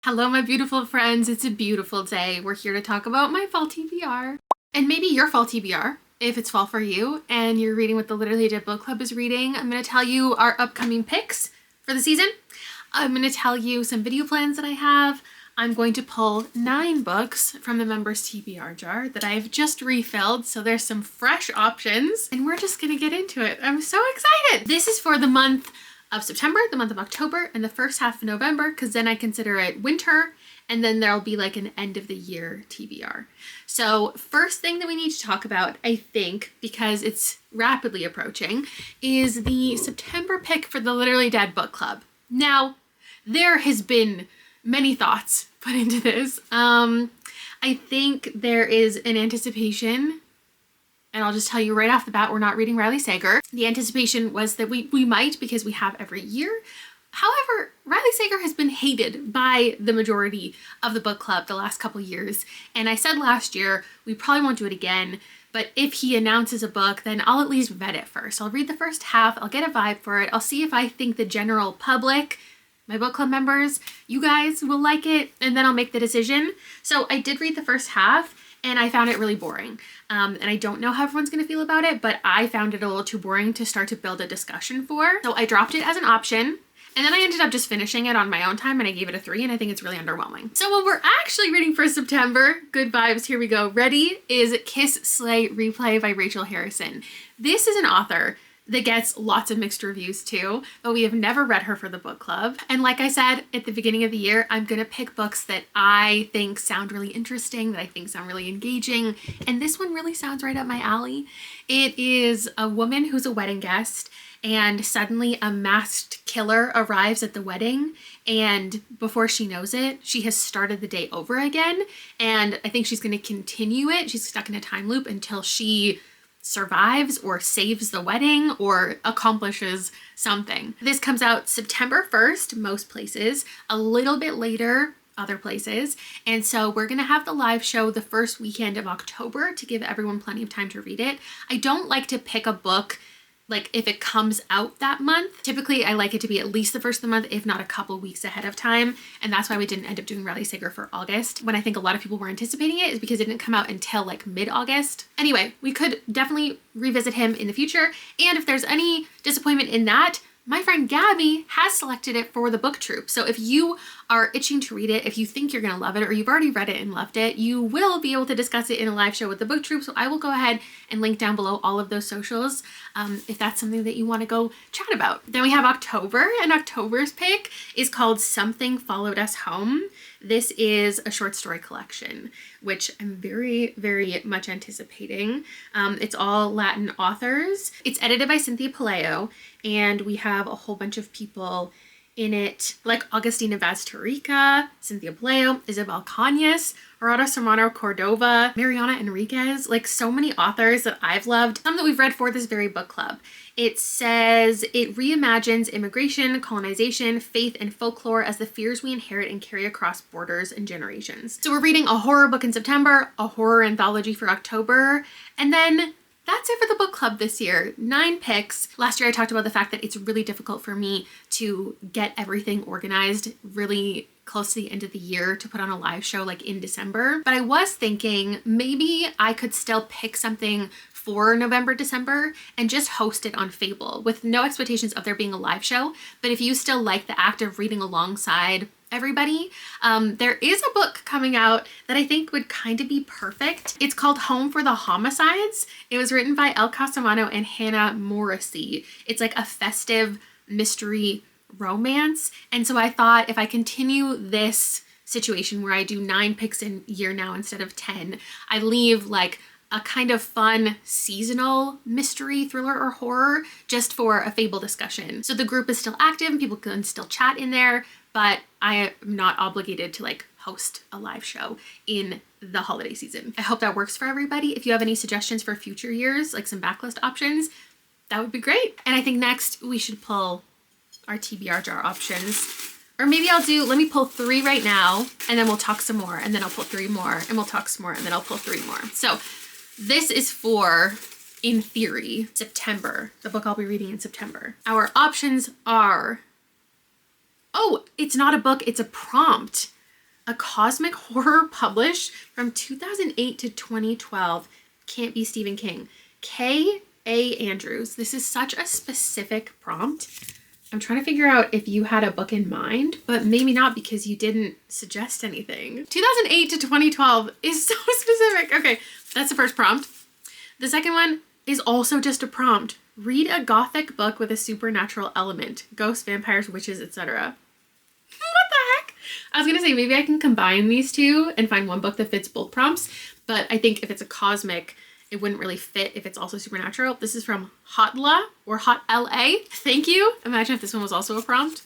Hello, my beautiful friends. It's a beautiful day. We're here to talk about my fall TBR. And maybe your fall TBR, if it's fall for you and you're reading what the Literally Dead Book Club is reading. I'm going to tell you our upcoming picks for the season. I'm going to tell you some video plans that I have. I'm going to pull 9 books from the members TBR jar that I've just refilled, so there's some fresh options, and we're just going to get into it. I'm so excited. This is for the month of September, the month of October, and the first half of November, because then I consider it winter, and then there'll be like an end of the year TBR. So first thing that we need to talk about, I think, because it's rapidly approaching, is the September pick for the Literally Dead Book Club. Now, there has been many thoughts put into this. I think there is an anticipation, and I'll just tell you right off the bat, we're not reading Riley Sager. The anticipation was that we might, because we have every year. However, Riley Sager has been hated by the majority of the book club the last couple years. And I said last year, we probably won't do it again. But if he announces a book, then I'll at least vet it first. I'll read the first half, I'll get a vibe for it. I'll see if I think the general public, my book club members, you guys will like it, and then I'll make the decision. So I did read the first half, and I found it really boring. And I don't know how everyone's gonna feel about it, but I found it a little too boring to start to build a discussion for. So I dropped it as an option, and then I ended up just finishing it on my own time, and I gave it a 3, and I think it's really underwhelming. So what we're actually reading for September, good vibes, here we go. Ready, is Kiss, Slay, Replay by Rachel Harrison. This is an author that gets lots of mixed reviews too, but we have never read her for the book club. And like I said at the beginning of the year, I'm gonna pick books that I think sound really interesting, that I think sound really engaging, and this one really sounds right up my alley. It is a woman who's a wedding guest, and suddenly a masked killer arrives at the wedding, and before she knows it, she has started the day over again, and I think she's gonna continue it. She's stuck in a time loop until she survives or saves the wedding or accomplishes something. This comes out September 1st, most places, a little bit later, other places. And so we're gonna have the live show the first weekend of October to give everyone plenty of time to read it. I don't like to pick a book like if it comes out that month. Typically I like it to be at least the first of the month, if not a couple weeks ahead of time. And that's why we didn't end up doing Riley Sager for August, when I think a lot of people were anticipating it, is because it didn't come out until like mid-August. Anyway, we could definitely revisit him in the future. And if there's any disappointment in that, my friend Gabby has selected it for the book troop. So if you are itching to read it, if you think you're gonna love it, or you've already read it and loved it, you will be able to discuss it in a live show with the book troop. So I will go ahead and link down below all of those socials if that's something that you wanna go chat about. Then we have October, and October's pick is called Something Followed Us Home. This is a short story collection, which I'm very, very much anticipating. It's all Latin authors. It's edited by Cynthia Pelayo, and we have a whole bunch of people in it, like Agustina Vaz-Tarica, Cynthia Pelayo, Isabel Cañas, Gerardo Serrano Cordova, Mariana Enriquez, like so many authors that I've loved, some that we've read for this very book club. It says it reimagines immigration, colonization, faith, and folklore as the fears we inherit and carry across borders and generations. So we're reading a horror book in September, a horror anthology for October, and then that's it for the book club this year. 9 picks. Last year I talked about the fact that it's really difficult for me to get everything organized really close to the end of the year to put on a live show like in December. But I was thinking maybe I could still pick something for November, December, and just host it on Fable with no expectations of there being a live show. But if you still like the act of reading alongside everybody, there is a book coming out that I think would kind of be perfect. It's called Home for the Homicides. It was written by El Casamano and Hannah Morrissey. It's like a festive mystery romance. And so I thought if I continue this situation where I do 9 picks in a year now instead of 10, I leave like a kind of fun seasonal mystery, thriller, or horror just for a Fable discussion. So the group is still active and people can still chat in there, but I am not obligated to like host a live show in the holiday season. I hope that works for everybody. If you have any suggestions for future years, like some backlist options, that would be great. And I think next we should pull our TBR jar options. Or maybe I'll do, let me pull 3 right now, and then we'll talk some more, and then I'll pull 3 more, and we'll talk some more, and then I'll pull 3 more. So this is for, in theory, September, the book I'll be reading in September. Our options are, oh, it's not a book, it's a prompt. A cosmic horror published from 2008 to 2012. Can't be Stephen King. K.A. Andrews. This is such a specific prompt. I'm trying to figure out if you had a book in mind, but maybe not because you didn't suggest anything. 2008 to 2012 is so specific. Okay, that's the first prompt. The second one is also just a prompt. Read a gothic book with a supernatural element. Ghosts, vampires, witches, etc. What the heck? I was gonna say maybe I can combine these two and find one book that fits both prompts, but I think if it's a cosmic, it wouldn't really fit if it's also supernatural. This is from Hotla or Hot LA. Thank you. Imagine if this one was also a prompt.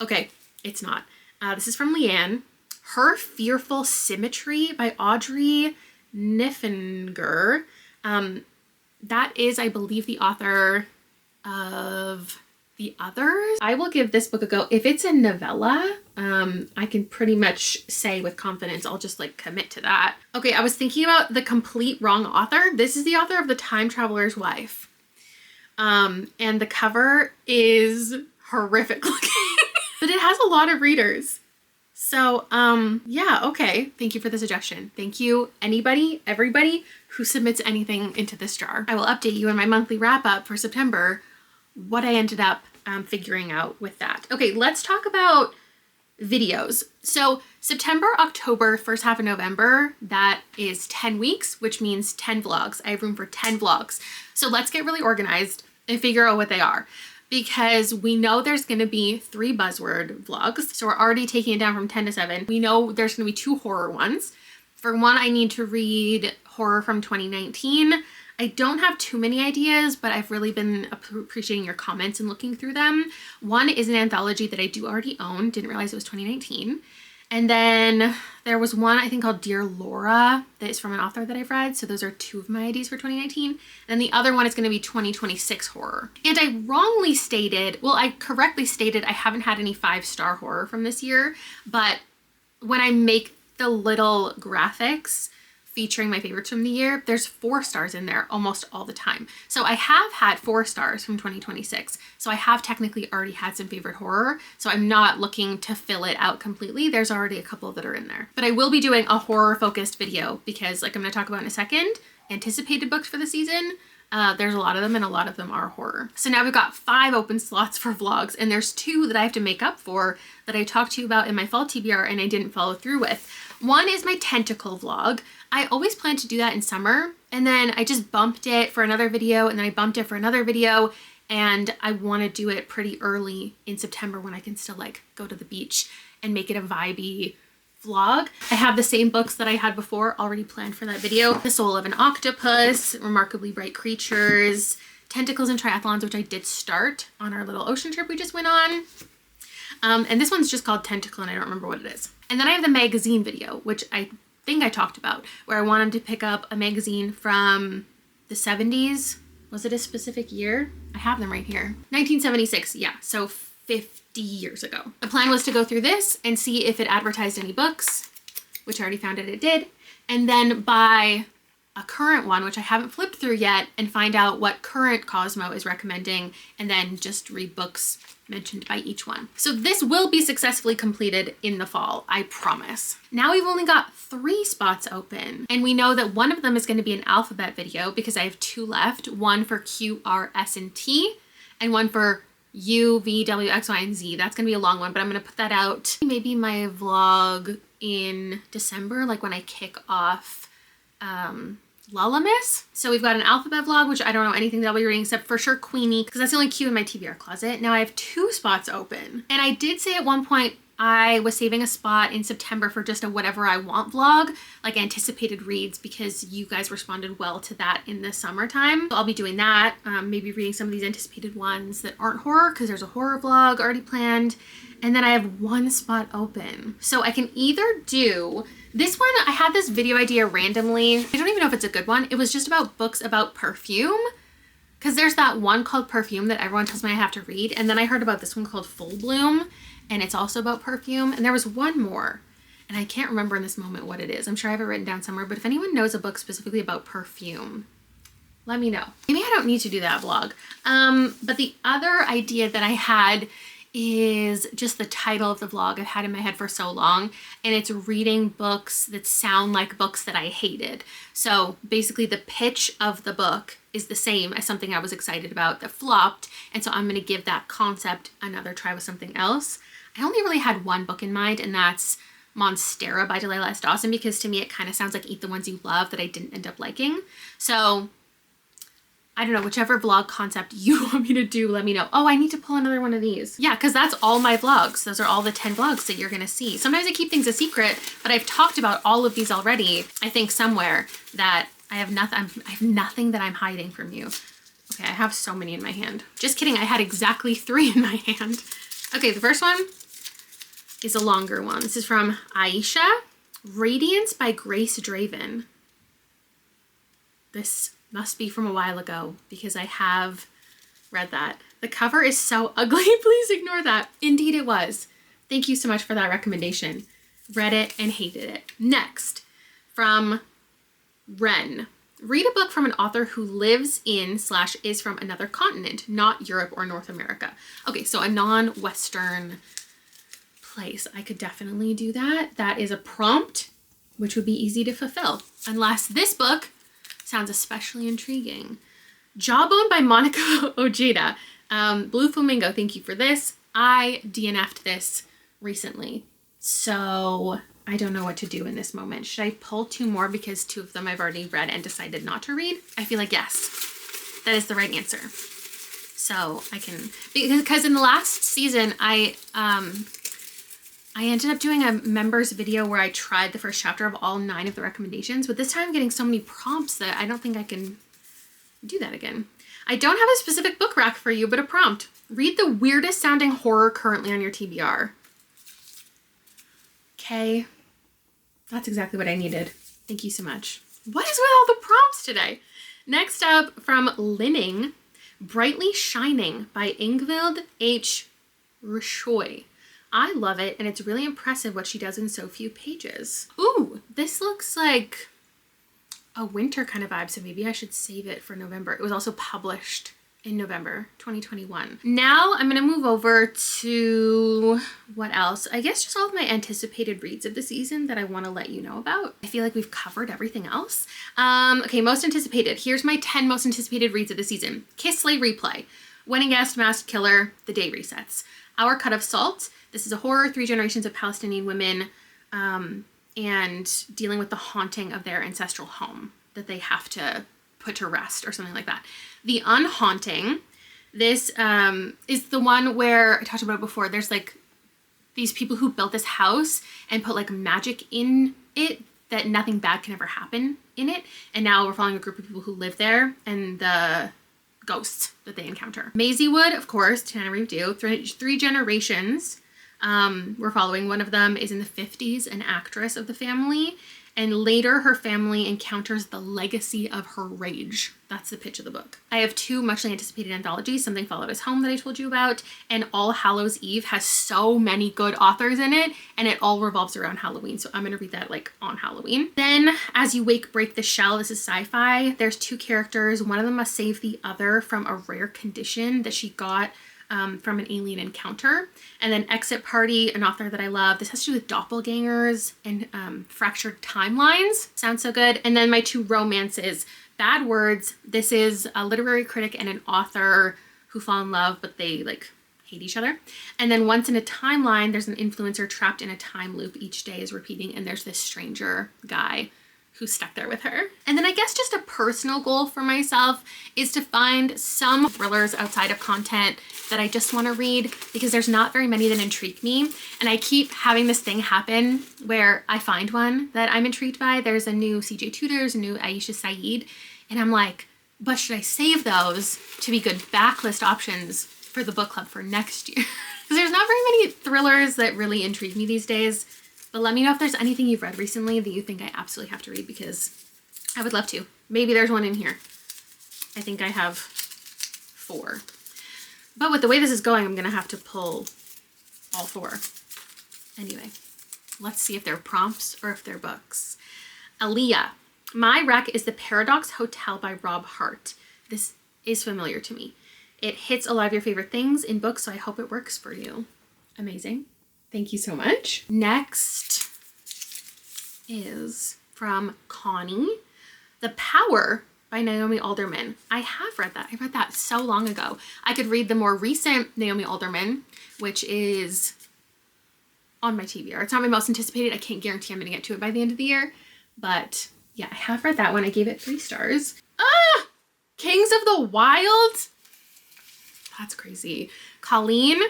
Okay, it's not. This is from Leanne. Her Fearful Symmetry by Audrey Niffenegger. That is, I believe, the author of The Others. I will give this book a go. If it's a novella, I can pretty much say with confidence, I'll just like commit to that. Okay, I was thinking about the complete wrong author. This is the author of The Time Traveler's Wife. And the cover is horrific looking, but it has a lot of readers. So, yeah, okay. Thank you for the suggestion. Thank you, anybody, everybody who submits anything into this jar. I will update you in my monthly wrap up for September what I ended up figuring out with that. Okay, let's talk about videos. So September, October, first half of November, that is 10 weeks, which means 10 vlogs. I have room for 10 vlogs. So let's get really organized and figure out what they are, because we know there's going to be 3 buzzword vlogs. So we're already taking it down from 10 to 7. We know there's going to be 2 horror ones. For one, I need to read horror from 2019. I don't have too many ideas, but I've really been appreciating your comments and looking through them. One is an anthology that I do already own. Didn't realize it was 2019. And then there was one I think called Dear Laura that is from an author that I've read. So those are 2 of my ideas for 2019. And the other one is going to be 2026 horror. And I wrongly stated, well, I correctly stated I haven't had any 5-star horror from this year. But when I make the little graphics featuring my favorites from the year, there's 4 stars in there almost all the time. So I have had 4 stars from 2026. So I have technically already had some favorite horror. So I'm not looking to fill it out completely. There's already a couple that are in there. But I will be doing a horror focused video because, like I'm going to talk about in a second, anticipated books for the season. There's a lot of them and a lot of them are horror. So now we've got 5 open slots for vlogs, and there's 2 that I have to make up for that I talked to you about in my fall TBR and I didn't follow through with. One is my tentacle vlog. I always planned to do that in summer, and then I just bumped it for another video, and then I bumped it for another video, and I want to do it pretty early in September when I can still like go to the beach and make it a vibey vlog. I have the same books that I had before already planned for that video. The Soul of an Octopus, Remarkably Bright Creatures, Tentacles and Triathlons, which I did start on our little ocean trip we just went on. And this one's just called Tentacle and I don't remember what it is. And then I have the magazine video, which I think I talked about, where I wanted to pick up a magazine from the 70s. Was it a specific year? I have them right here. 1976, yeah, so 50 years ago. The plan was to go through this and see if it advertised any books, which I already found out it did, and then buy a current one, which I haven't flipped through yet, and find out what current Cosmo is recommending, and then just read books mentioned by each one. So this will be successfully completed in the fall, I promise. Now we've only got 3 spots open, and we know that one of them is going to be an alphabet video because I have 2 left, one for Q, R, S, and T, and one for U, V, W, X, Y, and Z. That's going to be a long one, but I'm going to put that out maybe my vlog in December, like when I kick off Lullamas. So we've got an alphabet vlog, which I don't know anything that I'll be reading except for sure Queenie, because that's the only Q in my TBR closet. Now I have 2 spots open. And I did say at one point I was saving a spot in September for just a whatever I want vlog, like anticipated reads, because you guys responded well to that in the summertime. So I'll be doing that, maybe reading some of these anticipated ones that aren't horror, because there's a horror vlog already planned. And then I have 1 spot open. So I can either do this one. I had this video idea randomly. I don't even know if it's a good one. It was just about books about perfume, because there's that one called Perfume that everyone tells me I have to read. And then I heard about this one called Full Bloom, and it's also about perfume. And there was one more, and I can't remember in this moment what it is. I'm sure I have it written down somewhere, but if anyone knows a book specifically about perfume, let me know. Maybe I don't need to do that vlog. But the other idea that I had is just the title of the vlog I've had in my head for so long, and it's reading books that sound like books that I hated. So basically the pitch of the book is the same as something I was excited about that flopped, and so I'm going to give that concept another try with something else. I only really had one book in mind, and that's Monstera by Delilah S. Dawson, because to me it kind of sounds like Eat the Ones You Love that I didn't end up liking. So I don't know, whichever vlog concept you want me to do, let me know. Oh, I need to pull another one of these. Yeah, because that's all my vlogs. Those are all the 10 vlogs that you're gonna see. Sometimes I keep things a secret, but I've talked about all of these already. I think somewhere that I have nothing that I'm hiding from you. Okay, I have so many in my hand. Just kidding, I had exactly 3 in my hand. Okay, the first one is a longer one. This is from Aisha, Radiance by Grace Draven. This must be from a while ago because I have read that. The cover is so ugly. Please ignore that. Indeed it was. Thank you so much for that recommendation. Read it and hated it. Next, from Ren. Read a book from an author who lives in / is from another continent, not Europe or North America. Okay, so a non-Western place. I could definitely do that. That is a prompt, which would be easy to fulfill. Unless this book sounds especially intriguing. Jawbone by Monica Ojeda. Blue Flamingo, thank you for this. I DNF'd this recently, so I don't know what to do in this moment. Should I pull 2 more because 2 of them I've already read and decided not to read? I feel like yes, that is the right answer. So I can, because in the last season, I ended up doing a members video where I tried the first chapter of all 9 of the recommendations, but this time I'm getting so many prompts that I don't think I can do that again. I don't have a specific book rack for you, but a prompt. Read the weirdest sounding horror currently on your TBR. Okay, that's exactly what I needed. Thank you so much. What is with all the prompts today? Next up, from Linning, Brightly Shining by Ingvild H. Rishoy. I love it, and it's really impressive what she does in so few pages. Ooh, this looks like a winter kind of vibe, so maybe I should save it for November. It was also published in November 2021. Now I'm gonna move over to what else? I guess just all of my anticipated reads of the season that I wanna let you know about. I feel like we've covered everything else. Okay, most anticipated. Here's my 10 most anticipated reads of the season. Kiss Slay Replay, Wedding Guest, Masked Killer, The Day Resets, Our Cut of Salt. This is a horror, 3 generations of Palestinian women and dealing with the haunting of their ancestral home that they have to put to rest or something like that. The Unhaunting. This is the one where I talked about it before. There's like these people who built this house and put like magic in it that nothing bad can ever happen in it. And now we're following a group of people who live there and the ghosts that they encounter. Maisie Wood, of course, Tana Reeve Dew, 3 generations. We're following one of them is in the 50s, an actress of the family, and later her family encounters the legacy of her rage. That's the pitch of the book. I have 2 muchly anticipated anthologies, Something Followed Us Home that I told you about, and All Hallows Eve has so many good authors in it, and it all revolves around Halloween, so I'm gonna read that like on Halloween. Then As You Wake, Break the Shell. This is sci-fi. There's 2 characters. One of them must save the other from a rare condition that she got from an alien encounter. And then Exit Party, an author that I love. This has to do with doppelgangers and fractured timelines. Sounds so good. And then my 2 romances, Bad Words. This is a literary critic and an author who fall in love, but they like hate each other. And then Once in a Timeline, there's an influencer trapped in a time loop. Each day is repeating, and there's this stranger guy who's stuck there with her. And then I guess just a personal goal for myself is to find some thrillers outside of content that I just want to read, because there's not very many that intrigue me. And I keep having this thing happen where I find one that I'm intrigued by. There's a new CJ Tudors, a new Aisha Saeed, and I'm like, but should I save those to be good backlist options for the book club for next year? Because there's not very many thrillers that really intrigue me these days. But let me know if there's anything you've read recently that you think I absolutely have to read, because I would love to. Maybe there's one in here. I think I have 4. But with the way this is going, I'm going to have to pull all 4. Anyway, let's see if they're prompts or if they're books. Aaliyah. My Rec is The Paradox Hotel by Rob Hart. This is familiar to me. It hits a lot of your favorite things in books, so I hope it works for you. Amazing. Thank you so much. Next is from Connie, The Power by Naomi Alderman. I have read that. I read that so long ago. I could read the more recent Naomi Alderman, which is on my TBR. It's not my most anticipated. I can't guarantee I'm going to get to it by the end of the year, but yeah, I have read that one. I gave it 3 stars. Ah! Kings of the Wild? That's crazy. Colleen,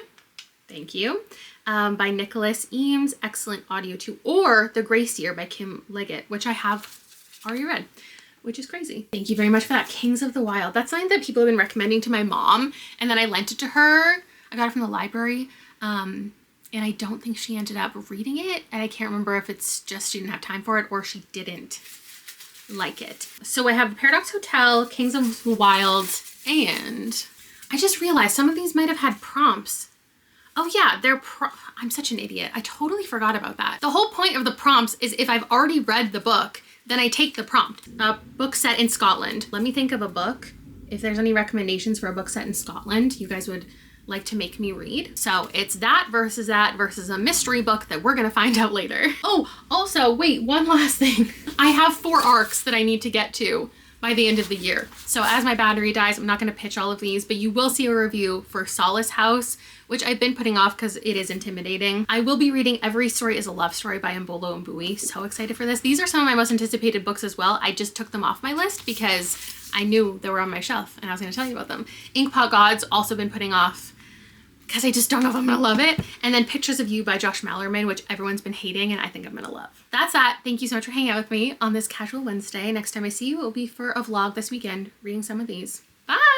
thank you. By Nicholas Eames. Excellent audio too. Or The Gracier by Kim Leggett, which I have already read, which is crazy. Thank you very much for that. Kings of the Wild. That's something that people have been recommending to my mom, and then I lent it to her. I got it from the library. And I don't think she ended up reading it. And I can't remember if it's just she didn't have time for it or she didn't like it. So I have The Paradox Hotel, Kings of the Wild, and I just realized some of these might have had prompts. Oh yeah, I'm such an idiot. I totally forgot about that. The whole point of the prompts is if I've already read the book, then I take the prompt. A book set in Scotland. Let me think of a book. If there's any recommendations for a book set in Scotland you guys would like to make me read. So it's that versus a mystery book that we're gonna find out later. Oh, also, wait, one last thing. I have 4 arcs that I need to get to by the end of the year. So as my battery dies, I'm not gonna pitch all of these, but you will see a review for Solace House, which I've been putting off because it is intimidating. I will be reading Every Story is a Love Story by Mbolo Mbui. So excited for this. These are some of my most anticipated books as well. I just took them off my list because I knew they were on my shelf and I was gonna tell you about them. Inkpot Gods, also been putting off because I just don't know if I'm gonna love it. And then Pictures of You by Josh Mallerman, which everyone's been hating and I think I'm gonna love. That's that. Thank you so much for hanging out with me on this casual Wednesday. Next time I see you, it will be for a vlog this weekend, reading some of these. Bye!